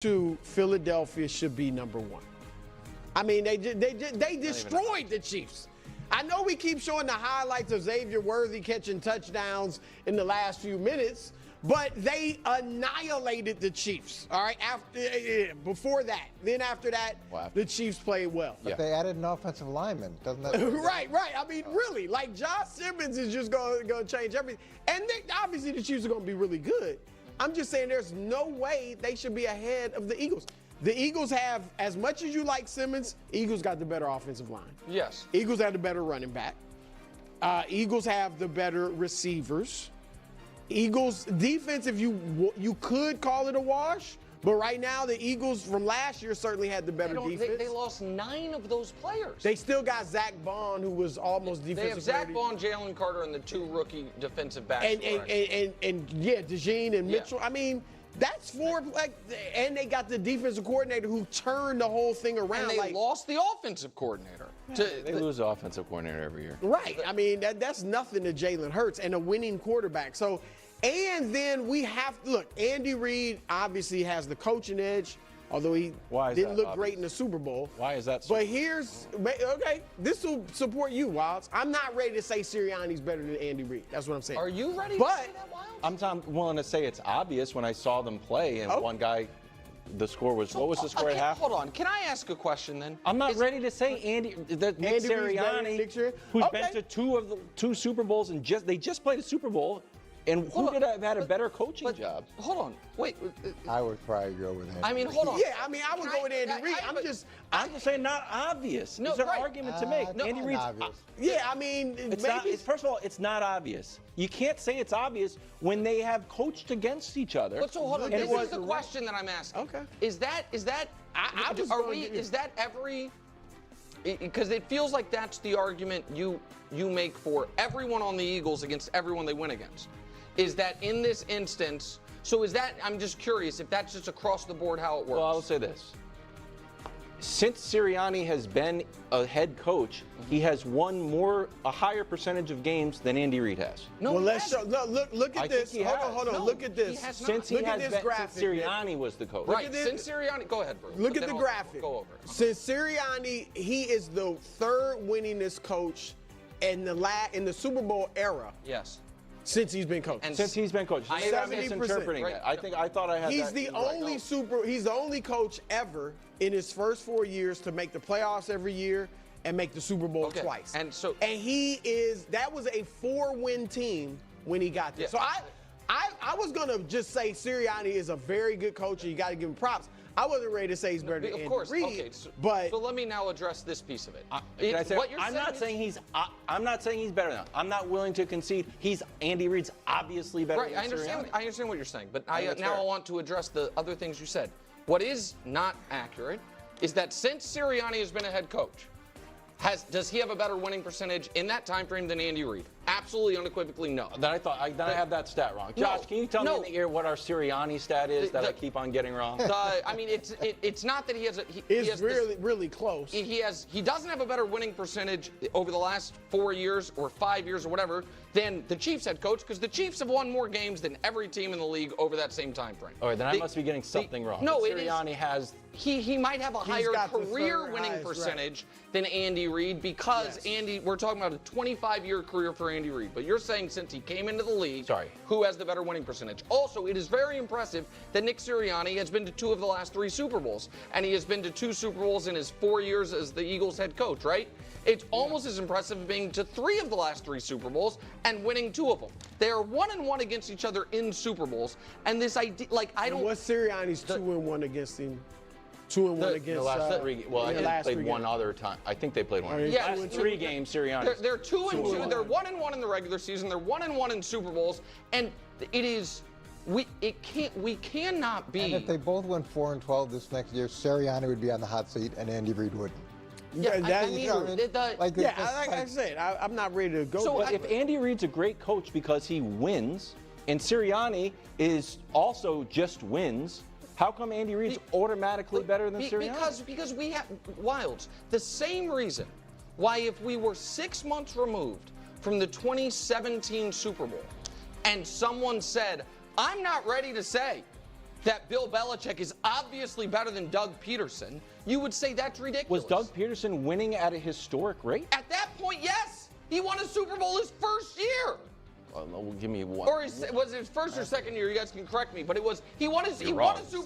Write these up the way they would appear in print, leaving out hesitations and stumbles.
to Philadelphia should be number one. I mean, they destroyed the Chiefs. I know we keep showing the highlights of Xavier Worthy catching touchdowns in the last few minutes, but they annihilated the Chiefs. All right, before that, then after that, the Chiefs played well. But they added an offensive lineman, doesn't that? Right. I mean, really, like Josh Simmons is just going to change everything. And obviously the Chiefs are going to be really good. I'm just saying there's no way they should be ahead of the Eagles. The Eagles have, as much as you like Simmons, Eagles got the better offensive line. Yes. Eagles have the better running back. Eagles have the better receivers. Eagles defense, if you could call it a wash, but right now the Eagles from last year certainly had the better defense. They lost 9 of those players. They still got Zach Bond, who was almost defensive. They have Zach Bond, Jalen Carter, and the 2 rookie defensive backs. And DeJean and Mitchell. I mean, that's 4. And they got the defensive coordinator who turned the whole thing around. And they lost the offensive coordinator. They lose the offensive coordinator every year. Right. I mean, that's nothing to Jalen Hurts and a winning quarterback. So. And then we have to look. Andy Reid obviously has the coaching edge, although he didn't look great in the Super Bowl. Why is that? But this will support you, Wilds. I'm not ready to say Sirianni's better than Andy Reid. That's what I'm saying. Are you ready to say that, Wilds? I'm willing to say it's obvious when I saw them play, and one guy. The score was, what was the score at half? Hold on. Can I ask a question then? I'm not ready to say Nick Sirianni, who's been to 2 Super Bowls and they just played a Super Bowl. And who could have had a better coaching job? Hold on. Wait. I would probably go with Andy. I mean, hold on. Yeah, I mean, I would go with Andy Reid. I'm just saying not obvious. No, there's an argument to make. No, Andy Reid's obvious. Yeah, I mean, first of all, it's not obvious. You can't say it's obvious when they have coached against each other. But so hold on. This is the question that I'm asking. Okay. Is that every? Because it feels like that's the argument you make for everyone on the Eagles against everyone they win against. Is that in this instance? So is that? I'm just curious if that's just across the board how it works. Well, I'll say this. Since Sirianni has been a head coach, he has won a higher percentage of games than Andy Reid has. No, well, let's show. Look at this. Hold on. No, look at this. Since Sirianni was the coach. Right. Since Sirianni, go ahead, Bruce. Look at the graphic. Go over it. Since Sirianni, he is the 3rd winningest coach in the Super Bowl era. Yes. Since he's been coached. Since he's been coached. I'm 70%. misinterpreting it. I thought I had He's the only coach ever in his first 4 years to make the playoffs every year and make the Super Bowl twice. And that was a 4-win team when he got there. Yeah. So I was gonna just say Sirianni is a very good coach and you gotta give him props. I wasn't ready to say he's better than Andy Reid. Okay, so let me now address this piece of it. I'm not saying he's better than him. I'm not willing to concede Andy Reid's obviously better than Sirianni. I understand what you're saying, but I want to address the other things you said. What is not accurate is that since Sirianni has been a head coach, does he have a better winning percentage in that time frame than Andy Reid? Absolutely, unequivocally, no. Then I have that stat wrong. Josh, can you tell me in the ear what our Sirianni stat is that I keep on getting wrong? I mean, it's not that he has it's really close. He doesn't have a better winning percentage over the last 4 years or 5 years or whatever than the Chiefs head coach, because the Chiefs have won more games than every team in the league over that same time frame. All right, then I must be getting something wrong. No, Sirianni has. He might have a higher career winning percentage than Andy Reid because we're talking about a 25-year career for Andy Reid. But you're saying since he came into the league, who has the better winning percentage? Also, it is very impressive that Nick Sirianni has been to 2 of the last 3 Super Bowls, and he has been to 2 Super Bowls in his 4 years as the Eagles head coach, right? It's almost as impressive being to 3 of the last 3 Super Bowls and winning 2 of them. They are 1-1 against each other in Super Bowls, and this idea, I don't. What's Sirianni's 2-1 against him? 2-1 against the last 3. Well, I think they played one other time. I think they played one. Yeah, last 3 games, Sirianni. They're 2-2. They're 1-1 in the regular season. They're 1-1 in Super Bowls, and we cannot be. And if they both went 4-12 this next year, Sirianni would be on the hot seat and Andy Reid wouldn't. Yeah, like I said, I'm not ready to go. So if Andy Reid's a great coach because he wins, and Sirianni is also just wins, how come Andy Reid's automatically better than Sirianni? Because we have Wilds. The same reason why if we were 6 months removed from the 2017 Super Bowl and someone said, I'm not ready to say that Bill Belichick is obviously better than Doug Peterson, you would say that's ridiculous. Was Doug Peterson winning at a historic rate? At that point, yes. He won a Super Bowl his first year. Well, give me one. Or was it his first or second year? You guys can correct me, but it was he won a Super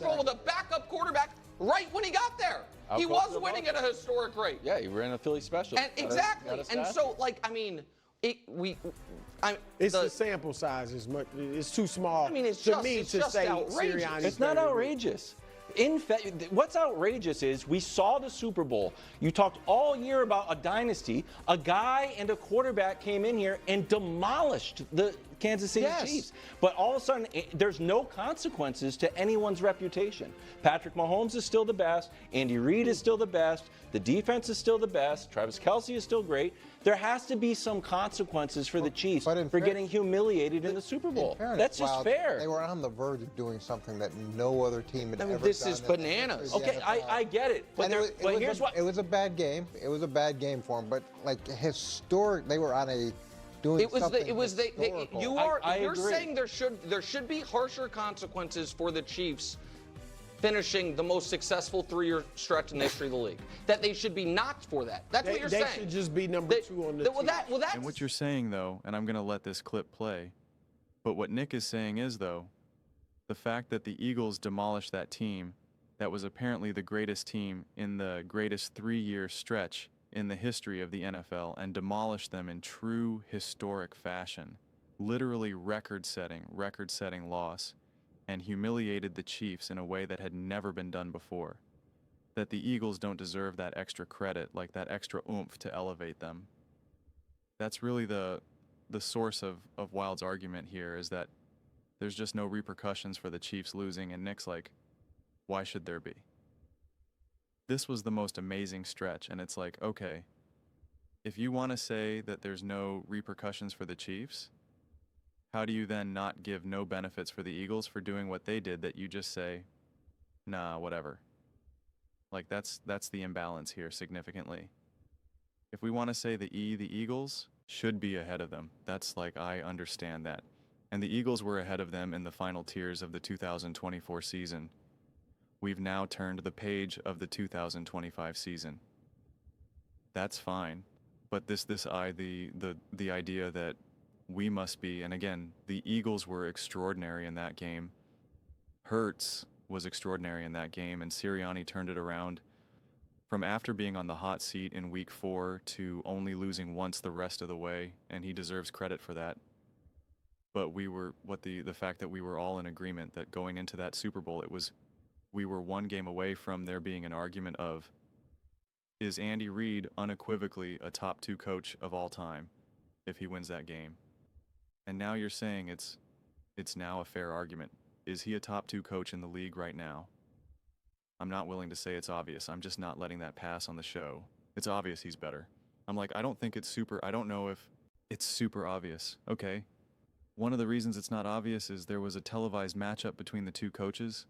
Bowl with a backup quarterback right when he got there. He was winning at a historic rate. Yeah, he ran a Philly special. And exactly. And so, like, I mean, the sample size is much. It's too small. I mean, it's to just, me it's to just say outrageous. Sirianni's It's not better than outrageous. In fact, what's outrageous is we saw the Super Bowl. You talked all year about a dynasty. A guy and a quarterback came in here and demolished the Kansas City Chiefs. But all of a sudden, there's no consequences to anyone's reputation. Patrick Mahomes is still the best. Andy Reid is still the best. The defense is still the best. Travis Kelce is still great. There has to be some consequences for the Chiefs for getting humiliated in the Super Bowl. That's just fair. They were on the verge of doing something that no other team had ever done. This is bananas. Okay, I get it. But here's what. It was a bad game. It was a bad game for them. But, like, historic, they were on a doing something historical. You're saying there should be harsher consequences for the Chiefs finishing the most successful 3-year stretch in the history of the league. That they should be knocked for that. That's what you're saying. They should just be number 2 on the team. And what you're saying, though, and I'm going to let this clip play, but what Nick is saying is, though, the fact that the Eagles demolished that team that was apparently the greatest team in the greatest 3-year stretch in the history of the NFL and demolished them in true historic fashion, literally record-setting loss, and humiliated the Chiefs in a way that had never been done before. That the Eagles don't deserve that extra credit, like that extra oomph to elevate them. That's really the source of Wild's argument here, is that there's just no repercussions for the Chiefs losing, and Nick's like, why should there be? This was the most amazing stretch, and it's like, okay, if you want to say that there's no repercussions for the Chiefs, how do you then not give no benefits for the Eagles for doing what they did that you just say, nah, whatever? Like, that's the imbalance here significantly. If we want to say the Eagles should be ahead of them, that's like, I understand that. And the Eagles were ahead of them in the final tiers of the 2024 season. We've now turned the page of the 2025 season. That's fine. But the idea that we must be, and again, the Eagles were extraordinary in that game. Hurts was extraordinary in that game, and Sirianni turned it around from after being on the hot seat in week 4 to only losing once the rest of the way, and he deserves credit for that. But the fact that we were all in agreement that going into that Super Bowl, we were one game away from there being an argument of, is Andy Reid unequivocally a top 2 coach of all time if he wins that game? And now you're saying it's now a fair argument. Is he a top 2 coach in the league right now? I'm not willing to say it's obvious. I'm just not letting that pass on the show. It's obvious he's better. I'm like, I don't know if it's super obvious. Okay. One of the reasons it's not obvious is there was a televised matchup between the 2 coaches.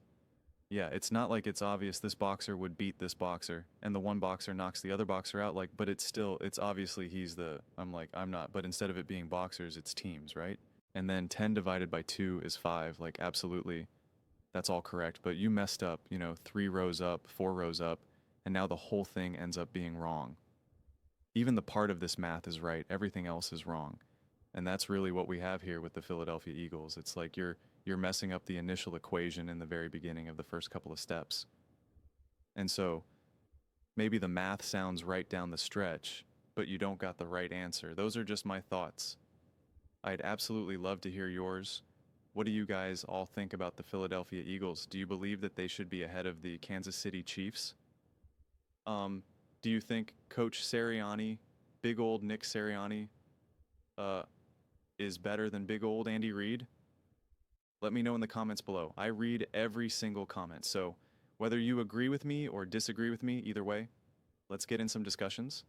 Yeah, it's not like it's obvious this boxer would beat this boxer and the one boxer knocks the other boxer out, like, but it's obviously but instead of it being boxers, it's teams, right? And then 10 divided by 2 is 5, like, absolutely, that's all correct, but you messed up, 3 rows up, 4 rows up, and now the whole thing ends up being wrong. Even the part of this math is right, everything else is wrong. And that's really what we have here with the Philadelphia Eagles. It's like you're messing up the initial equation in the very beginning of the first couple of steps. And so maybe the math sounds right down the stretch, but you don't got the right answer. Those are just my thoughts. I'd absolutely love to hear yours. What do you guys all think about the Philadelphia Eagles? Do you believe that they should be ahead of the Kansas City Chiefs? Do you think Coach Sirianni, big old Nick Sirianni, is better than big old Andy Reid? Let me know in the comments below. I read every single comment, so whether you agree with me or disagree with me, either way, let's get in some discussions,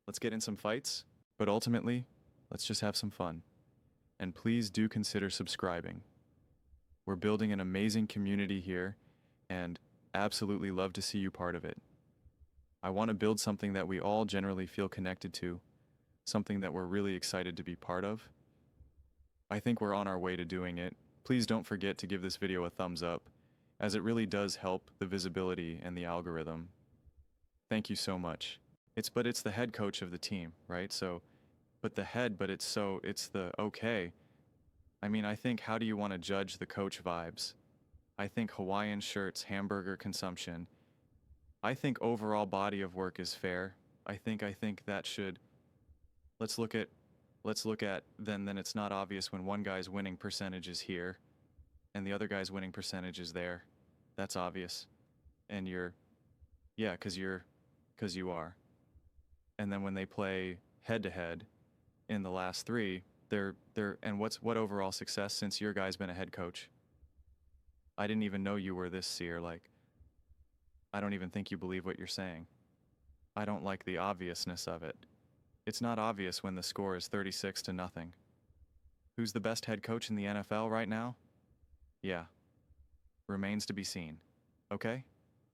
let's get in some fights, but ultimately, let's just have some fun. And please do consider subscribing. We're building an amazing community here, and absolutely love to see you part of it. I want to build something that we all generally feel connected to, something that we're really excited to be part of. I think we're on our way to doing it. Please don't forget to give this video a thumbs up. as it really does help the visibility and the algorithm. Thank you so much. But it's the head coach of the team, right? So, but it's the okay. I mean, I think, how do you want to judge the coach vibes? I think Hawaiian shirts, hamburger consumption. I think overall body of work is fair. I think that should, let's look at then it's not obvious when one guy's winning percentage is here and the other guy's winning percentage is there. That's obvious. And cuz you are. And then when they play head to head in the last 3, and what overall success since your guy's been a head coach? I didn't even know you were this seer. Like, I don't even think you believe what you're saying. I don't like the obviousness of it. It's not obvious when the score is 36-0. Who's the best head coach in the NFL right now? Yeah. Remains to be seen. Okay?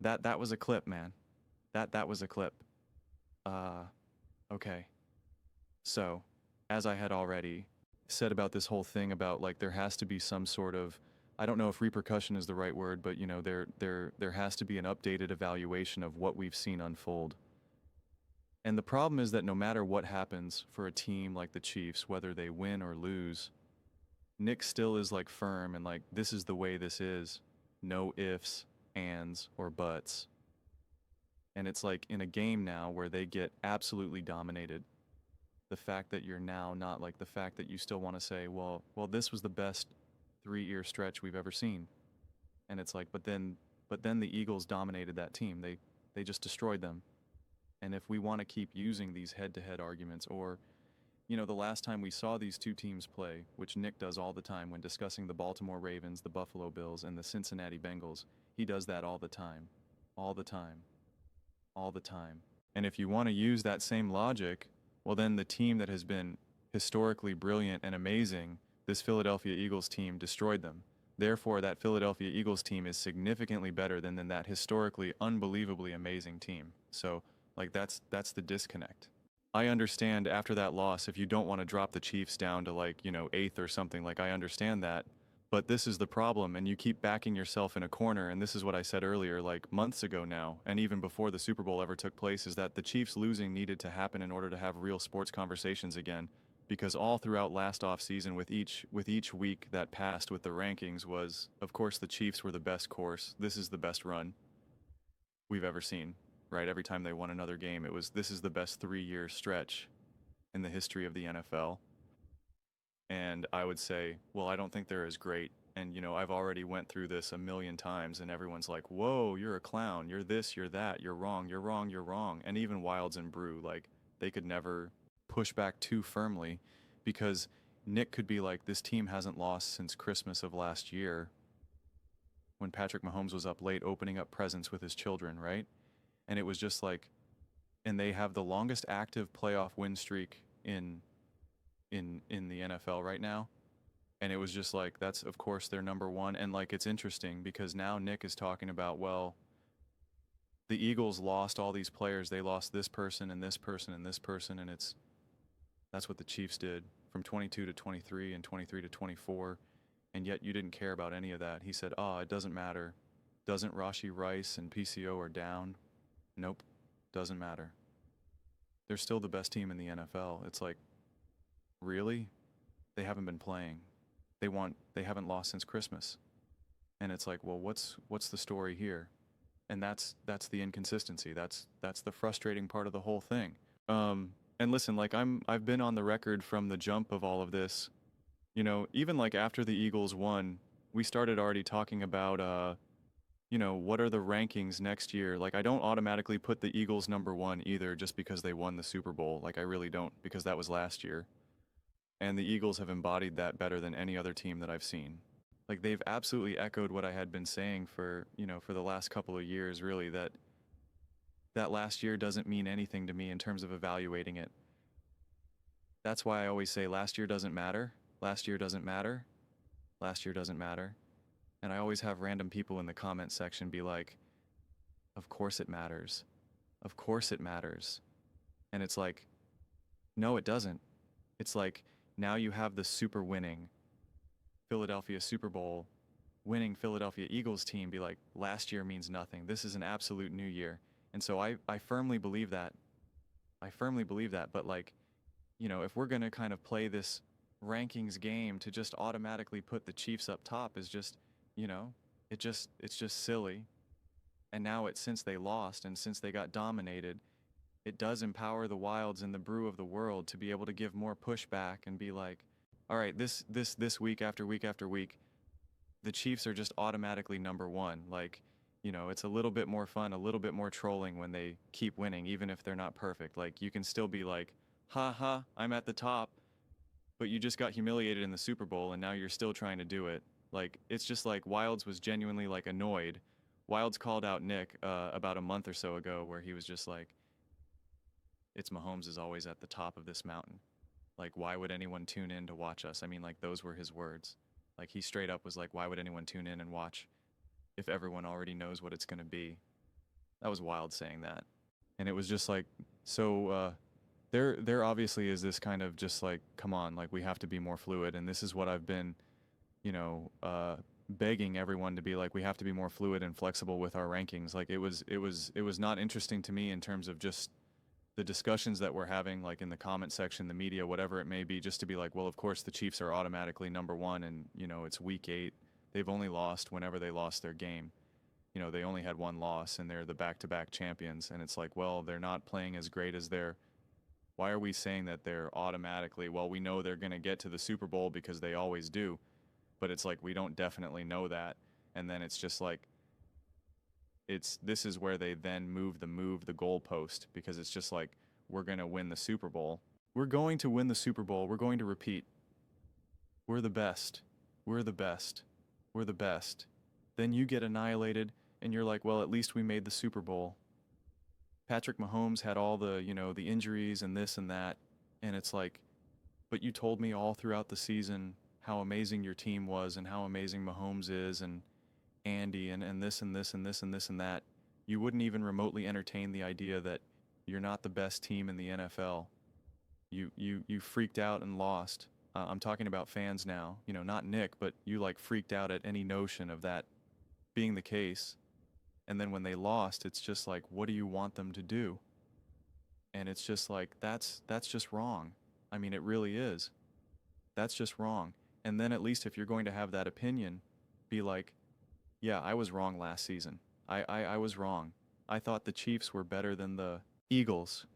That was a clip, man. That was a clip. Okay. So, as I had already said about this whole thing about, like, there has to be some sort of, I don't know if repercussion is the right word, but you know, there has to be an updated evaluation of what we've seen unfold. And the problem is that no matter what happens for a team like the Chiefs, whether they win or lose, Nick still is like firm and like, this is the way this is. No ifs, ands, or buts. And it's like in a game now where they get absolutely dominated, the fact that you're now not, like, the fact that you still want to say, well, this was the best 3-year stretch we've ever seen. And it's like, but then the Eagles dominated that team. They just destroyed them. And if we want to keep using these head-to-head arguments, or, you know, the last time we saw these two teams play, which Nick does all the time when discussing the Baltimore Ravens, the Buffalo Bills, and the Cincinnati Bengals, he does that all the time. All the time. All the time. And if you want to use that same logic, well, then the team that has been historically brilliant and amazing, this Philadelphia Eagles team, destroyed them. Therefore, that Philadelphia Eagles team is significantly better than that historically unbelievably amazing team. So, like, that's the disconnect. I understand after that loss, if you don't want to drop the Chiefs down to, like, you know, 8th or something, like, I understand that. But this is the problem, and you keep backing yourself in a corner, and this is what I said earlier, like months ago now, and even before the Super Bowl ever took place, is that the Chiefs losing needed to happen in order to have real sports conversations again. Because all throughout last offseason, with each week that passed with the rankings, was, of course, the Chiefs were the best course. This is the best run we've ever seen, right? Every time they won another game, this is the best 3-year stretch in the history of the NFL. And I would say, well, I don't think they're as great. And, you know, I've already went through this a million times, and everyone's like, whoa, you're a clown. You're this, you're that. You're wrong, you're wrong, you're wrong. And even Wilds and Brew, like, they could never push back too firmly, because Nick could be like, this team hasn't lost since Christmas of last year when Patrick Mahomes was up late opening up presents with his children, right? And it was just like, and they have the longest active playoff win streak in the NFL right now. And it was just like, that's, of course, their number one. And, like, it's interesting because now Nick is talking about, well, the Eagles lost all these players. They lost this person and this person and this person. And that's what the Chiefs did from 22 to 23 and 23 to 24. And yet you didn't care about any of that. He said, it doesn't matter. Doesn't Rashee Rice and PCO are down? Nope. Doesn't matter. They're still the best team in the NFL. It's like, really? They haven't been playing. They haven't lost since Christmas. And it's like, well, what's the story here? And that's the inconsistency. That's the frustrating part of the whole thing. And listen, like, I've been on the record from the jump of all of this. You know, even like after the Eagles won, we started already talking about you know, what are the rankings next year? Like, I don't automatically put the Eagles number 1 either just because they won the Super Bowl. Like, I really don't, because that was last year. And the Eagles have embodied that better than any other team that I've seen. Like, they've absolutely echoed what I had been saying for the last couple of years, really, that last year doesn't mean anything to me in terms of evaluating it. That's why I always say last year doesn't matter. Last year doesn't matter. Last year doesn't matter. And I always have random people in the comment section be like, of course it matters. Of course it matters. And it's like, no, it doesn't. It's like, now you have the super winning Philadelphia Super Bowl winning Philadelphia Eagles team be like, last year means nothing. This is an absolute new year. And so I firmly believe that. I firmly believe that. But like, you know, if we're going to kind of play this rankings game to just automatically put the Chiefs up top is just, you know, it's just silly. And now since they lost and since they got dominated, it does empower the Wilds and the Brew of the world to be able to give more pushback and be like, all right, this week after week after week, the Chiefs are just automatically number one. Like, you know, it's a little bit more fun, a little bit more trolling when they keep winning, even if they're not perfect. Like, you can still be like, ha ha, I'm at the top, but you just got humiliated in the Super Bowl and now you're still trying to do it. Like, it's just like Wilds was genuinely like annoyed. Wilds called out Nick about a month or so ago where he was just like, it's Mahomes is always at the top of this mountain. Like, why would anyone tune in to watch us? I mean, like, those were his words. Like, he straight up was like, why would anyone tune in and watch if everyone already knows what it's going to be? That was Wild saying that. And it was just like, so there obviously is this kind of just like, come on, like, we have to be more fluid. And this is what I've been, you know, begging everyone to be like, we have to be more fluid and flexible with our rankings. Like, it was not interesting to me in terms of just the discussions that we're having, like in the comment section, the media, whatever it may be, just to be like, well, of course the Chiefs are automatically number one, and, you know, it's week 8. They've only lost whenever they lost their game. You know, they only had one loss, and they're the back-to-back champions. And it's like, well, they're not playing as great as why are we saying that they're automatically, well, we know they're going to get to the Super Bowl because they always do. But it's like, we don't definitely know that. And then it's just like, this is where they then move the goalpost, because it's just like, we're going to win the Super Bowl. We're going to win the Super Bowl. We're going to repeat. We're the best. We're the best. We're the best. Then you get annihilated and you're like, well, at least we made the Super Bowl. Patrick Mahomes had all the, you know, the injuries and this and that. And it's like, but you told me all throughout the season how amazing your team was and how amazing Mahomes is and Andy and this and this and this and this and that. You wouldn't even remotely entertain the idea that you're not the best team in the NFL. You freaked out and lost. I'm talking about fans now, you know, not Nick, but you like freaked out at any notion of that being the case. And then when they lost, it's just like, what do you want them to do? And it's just like, that's just wrong. I mean, it really is. That's just wrong. And then at least if you're going to have that opinion, be like, yeah, I was wrong last season. I was wrong. I thought the Chiefs were better than the Eagles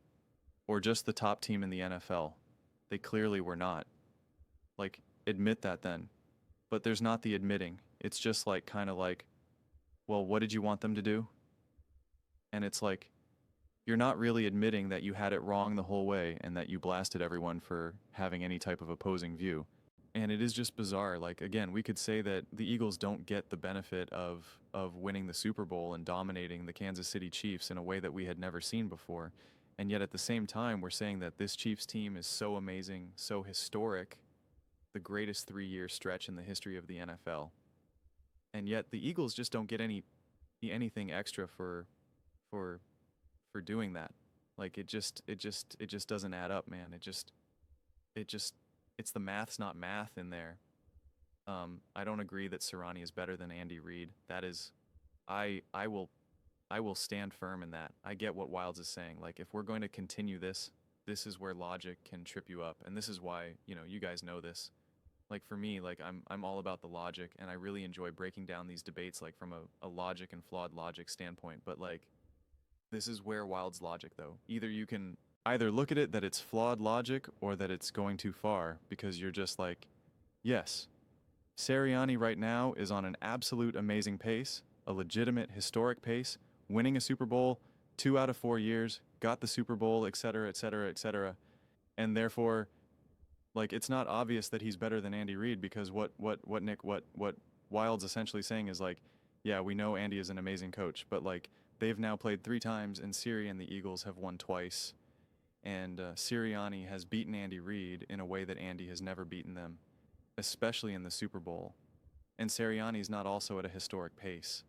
or just the top team in the NFL. They clearly were not. Like, admit that then. But there's not the admitting. It's just like, kind of like, well, what did you want them to do? And it's like, you're not really admitting that you had it wrong the whole way and that you blasted everyone for having any type of opposing view. And it is just bizarre. Like, again, we could say that the Eagles don't get the benefit of winning the Super Bowl and dominating the Kansas City Chiefs in a way that we had never seen before. And yet at the same time, we're saying that this Chiefs team is so amazing, so historic, the greatest 3-year stretch in the history of the NFL. And yet the Eagles just don't get anything extra for doing that. Like, it just doesn't add up, man. It's the math's not math in there. I don't agree that Sirianni is better than Andy Reid. That is, I will stand firm in that. I get what Wilds is saying. Like, if we're going to continue this is where logic can trip you up. And this is why, you know, you guys know this. Like, for me, like, I'm all about the logic, and I really enjoy breaking down these debates, like, from a logic and flawed logic standpoint. But, like, this is where Wilds' logic, though. You can either look at it that it's flawed logic or that it's going too far, because you're just like, yes, Sirianni right now is on an absolute amazing pace, a legitimate historic pace, winning a Super Bowl 2 out of 4 years, got the Super Bowl, etc., etc., etc. And therefore, like, it's not obvious that he's better than Andy Reid, because what Wilds essentially saying is like, yeah, we know Andy is an amazing coach, but like, they've now played 3 times, and Siri and the Eagles have won twice. And Sirianni has beaten Andy Reid in a way that Andy has never beaten them, especially in the Super Bowl. And Sirianni's not also at a historic pace.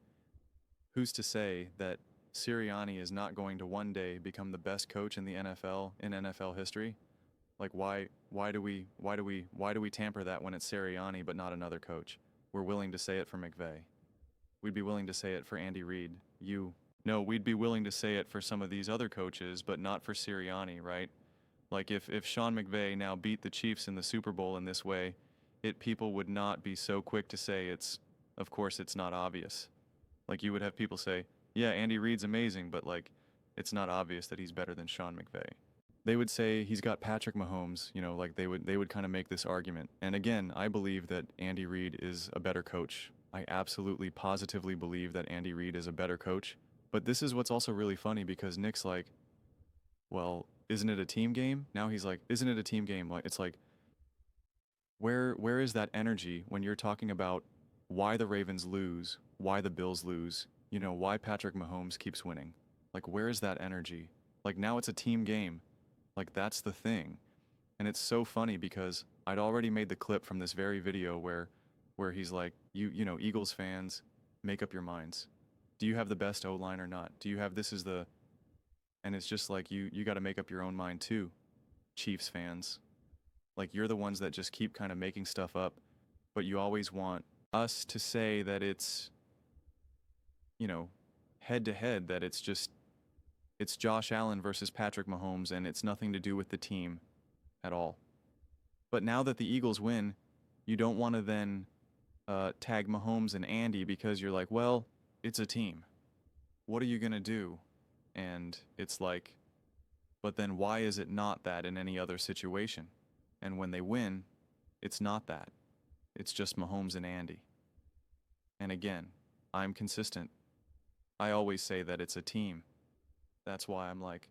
Who's to say that Sirianni is not going to one day become the best coach in the NFL in NFL history? Like, why do we tamper that when it's Sirianni but not another coach? we're willing to say it for McVay. We'd be willing to say it for Andy Reid. No, we'd be willing to say it for some of these other coaches, but not for Sirianni, right? Like if Sean McVay now beat the Chiefs in the Super Bowl in this way, people would not be so quick to say of course it's not obvious. Like you would have people say, yeah, Andy Reid's amazing, but like it's not obvious that he's better than Sean McVay. They would say he's got Patrick Mahomes, like they would kind of make this argument. And again, I believe that Andy Reid is a better coach. I absolutely positively believe that Andy Reid is a better coach. But this is what's also really funny because Nick's like, well, isn't it a team game? Now he's like, isn't it a team game? Like it's like, where is that energy when you're talking about why the Ravens lose, why the Bills lose, why Patrick Mahomes keeps winning? Like, where is that energy? Like, now it's a team game. Like, that's the thing. And it's so funny because I'd already made the clip from this very video where he's like, Eagles fans, make up your minds. Do you have the best O-line or not? Do you have and it's just like, you got to make up your own mind too, Chiefs fans. Like, you're the ones that just keep kind of making stuff up, but you always want us to say that it's, head to head, that it's Josh Allen versus Patrick Mahomes and it's nothing to do with the team at all. But now that the Eagles win, you don't want to then tag Mahomes and Andy because you're like, well, it's a team. What are you going to do? And it's like, but then why is it not that in any other situation? And when they win, it's not that. It's just Mahomes and Andy. And again, I'm consistent. I always say that it's a team. That's why I'm like,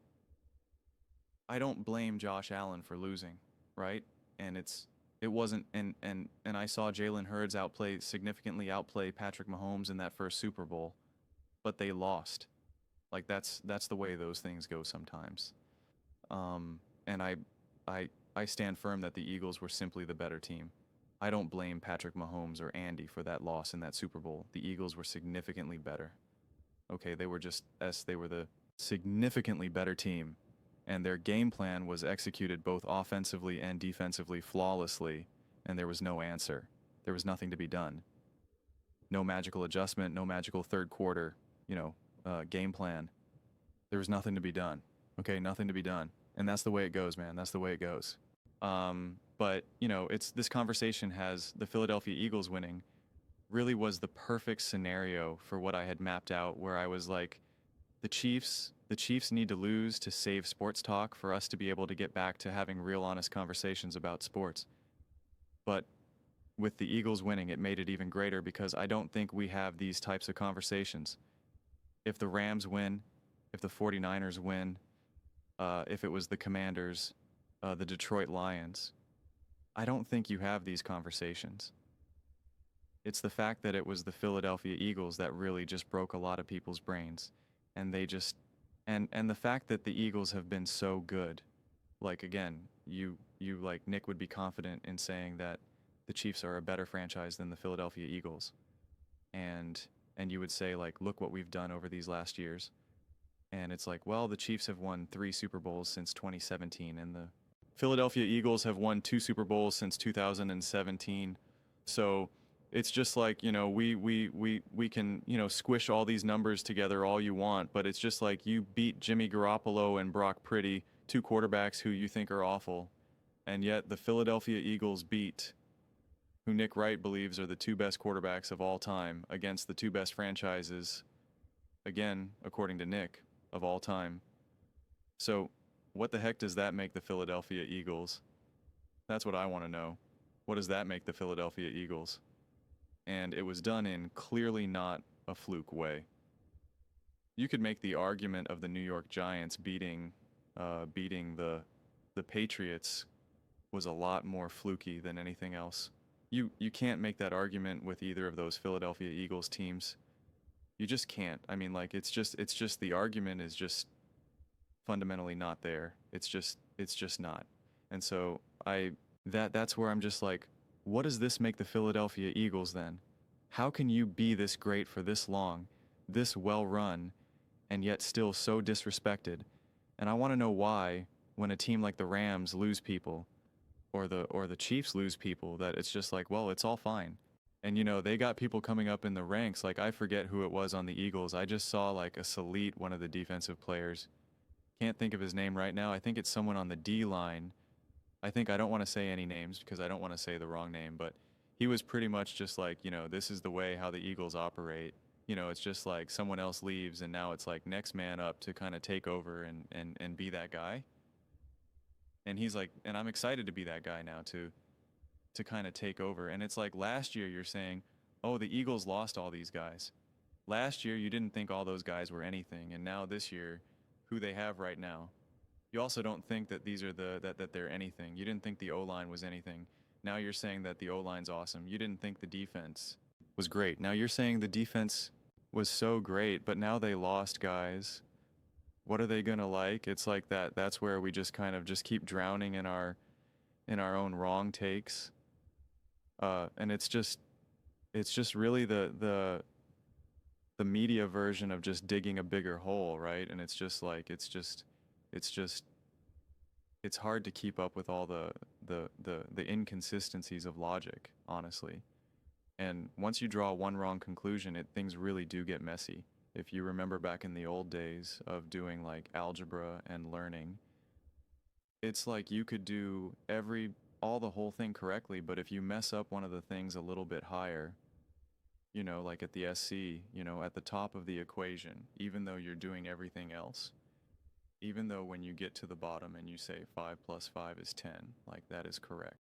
I don't blame Josh Allen for losing, right? And it wasn't, and I saw Jalen Hurts significantly outplay Patrick Mahomes in that first Super Bowl, but they lost. Like that's the way those things go sometimes. And I stand firm that the Eagles were simply the better team. I don't blame Patrick Mahomes or Andy for that loss in that Super Bowl. The Eagles were significantly better. Okay, they were the significantly better team, and their game plan was executed both offensively and defensively flawlessly, and there was no answer. There was nothing to be done. No magical adjustment, no magical third quarter, game plan. There was nothing to be done. Okay, nothing to be done. And that's the way it goes, man. That's the way it goes. But, this conversation has the Philadelphia Eagles winning really was the perfect scenario for what I had mapped out, where I was like, the Chiefs need to lose to save sports talk for us to be able to get back to having real honest conversations about sports. But with the Eagles winning, it made it even greater because I don't think we have these types of conversations. If the Rams win, if the 49ers win, if it was the Commanders, the Detroit Lions, I don't think you have these conversations. It's the fact that it was the Philadelphia Eagles that really just broke a lot of people's brains. And they just, and the fact that the Eagles have been so good, like again, you like Nick would be confident in saying that the Chiefs are a better franchise than the Philadelphia Eagles. And you would say like, look what we've done over these last years. And it's like, well, the Chiefs have won 3 Super Bowls since 2017, and the Philadelphia Eagles have won 2 Super Bowls since 2017. So it's just like, we can, squish all these numbers together all you want, but it's just like you beat Jimmy Garoppolo and Brock Purdy, 2 quarterbacks who you think are awful, and yet the Philadelphia Eagles beat who Nick Wright believes are the 2 best quarterbacks of all time against the 2 best franchises, again, according to Nick, of all time. So what the heck does that make the Philadelphia Eagles? That's what I want to know. What does that make the Philadelphia Eagles? And it was done in clearly not a fluke way. You could make the argument of the New York Giants beating the Patriots was a lot more fluky than anything else. You can't make that argument with either of those Philadelphia Eagles teams. You just can't. I mean, like, it's just the argument is just fundamentally not there. It's just not. And so that's where I'm just like, what does this make the Philadelphia Eagles then? How can you be this great for this long, this well run, and yet still so disrespected? And I want to know why, when a team like the Rams lose people, or the Chiefs lose people, that it's just like, well, it's all fine. And, they got people coming up in the ranks. Like, I forget who it was on the Eagles. I just saw, like, a Salit, one of the defensive players. Can't think of his name right now. I think it's someone on the D line. I don't want to say any names because I don't want to say the wrong name, but he was pretty much just like, this is the way how the Eagles operate. It's just like someone else leaves and now it's like next man up to kind of take over and be that guy. And he's like, and I'm excited to be that guy now to kind of take over. And it's like last year you're saying, oh, the Eagles lost all these guys. Last year you didn't think all those guys were anything, and now this year, who they have right now, you also don't think that these are that they're anything. You didn't think the O-line was anything. Now you're saying that the O-line's awesome. You didn't think the defense was great. Now you're saying the defense was so great, but now they lost guys. What are they gonna like? It's like that's where we just kind of just keep drowning in our own wrong takes. And it's just really the media version of just digging a bigger hole, right? And it's just like it's hard to keep up with all the inconsistencies of logic, honestly. And once you draw one wrong conclusion, things really do get messy. If you remember back in the old days of doing like algebra and learning, it's like you could do the whole thing correctly, but if you mess up one of the things a little bit higher, like at the SC, at the top of the equation, even though you're doing everything else, even though when you get to the bottom and you say 5 + 5 is 10, like that is correct.